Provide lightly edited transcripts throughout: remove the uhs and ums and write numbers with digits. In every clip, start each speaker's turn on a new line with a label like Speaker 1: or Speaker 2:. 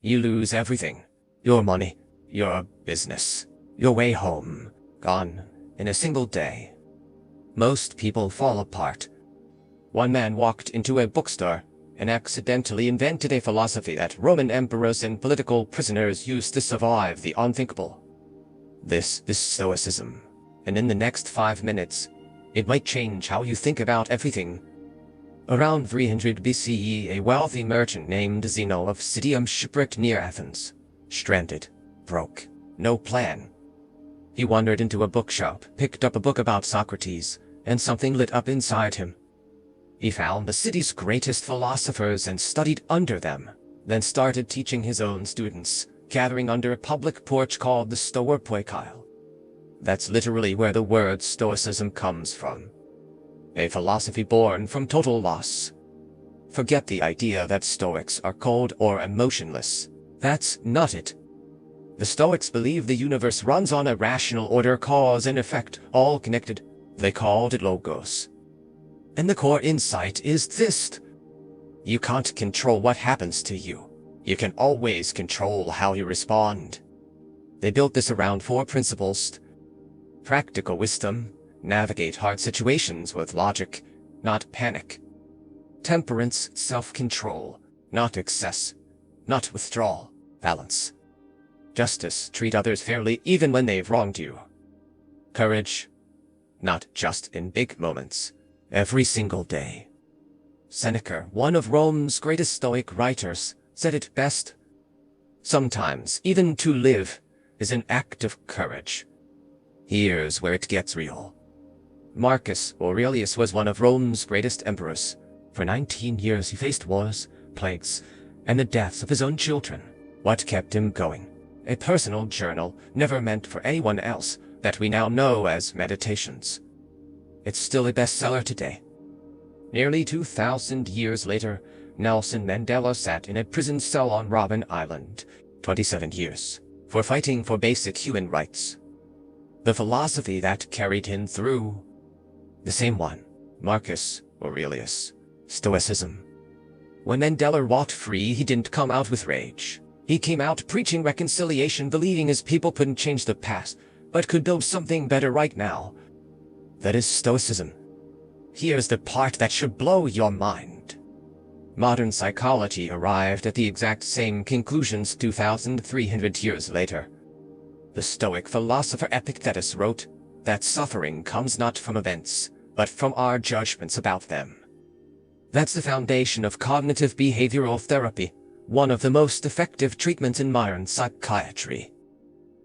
Speaker 1: You lose everything. Your money, your business, your way home, gone in a single day. Most people fall apart. One man walked into a bookstore and accidentally invented a philosophy that Roman emperors and political prisoners used to survive the unthinkable. This is Stoicism, and in the next 5 minutes, it might change how you think about everything. Around 300 BCE, a wealthy merchant named Zeno of Citium shipwrecked near Athens. Stranded, broke, no plan. He wandered into a bookshop, picked up a book about Socrates, and something lit up inside him. He found the city's greatest philosophers and studied under them, then started teaching his own students, gathering under a public porch called the Stoics. That's literally where the word Stoicism comes from. A philosophy born from total loss. Forget the idea that Stoics are cold or emotionless. That's not it. The Stoics believe the universe runs on a rational order, cause and effect, all connected. They called it logos. And the core insight is this: you can't control what happens to you. You can always control how you respond. They built this around 4 principles. Practical wisdom. Navigate hard situations with logic, not panic. Temperance. Self-control, not excess, not withdrawal. Balance. Justice. Treat others fairly even when they've wronged you. Courage. Not just in big moments. Every single day. Seneca, one of Rome's greatest Stoic writers, said it best: sometimes even to live is an act of courage. Here's where it gets real. Marcus Aurelius was one of Rome's greatest emperors. For 19 years he faced wars, plagues, and the deaths of his own children. What kept him going? A personal journal, never meant for anyone else, that we now know as Meditations. It's still a bestseller today. Nearly 2,000 years later, Nelson Mandela sat in a prison cell on Robben Island, 27 years, for fighting for basic human rights. The philosophy that carried him through, the same one, Marcus Aurelius, Stoicism. When Mandela walked free, he didn't come out with rage. He came out preaching reconciliation, believing his people couldn't change the past, but could build something better right now. That is Stoicism. Here's the part that should blow your mind. Modern psychology arrived at the exact same conclusions 2,300 years later. The Stoic philosopher Epictetus wrote that suffering comes not from events, but from our judgments about them. That's the foundation of cognitive behavioral therapy, one of the most effective treatments in modern psychiatry.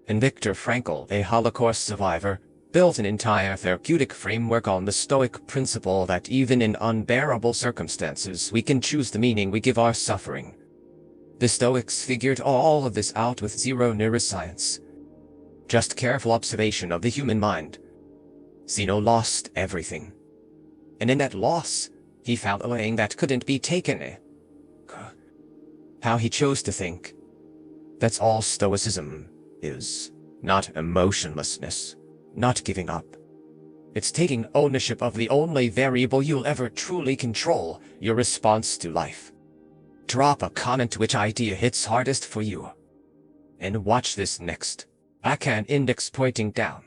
Speaker 1: And Viktor Frankl, a Holocaust survivor, built an entire therapeutic framework on the Stoic principle that even in unbearable circumstances we can choose the meaning we give our suffering. The Stoics figured all of this out with zero neuroscience. Just careful observation of the human mind. Zeno lost everything. And in that loss, he found a line that couldn't be taken. How he chose to think. That's all Stoicism is. Not emotionlessness. Not giving up. It's taking ownership of the only variable you'll ever truly control, your response to life. Drop a comment which idea hits hardest for you. And watch this next. Icon index pointing down.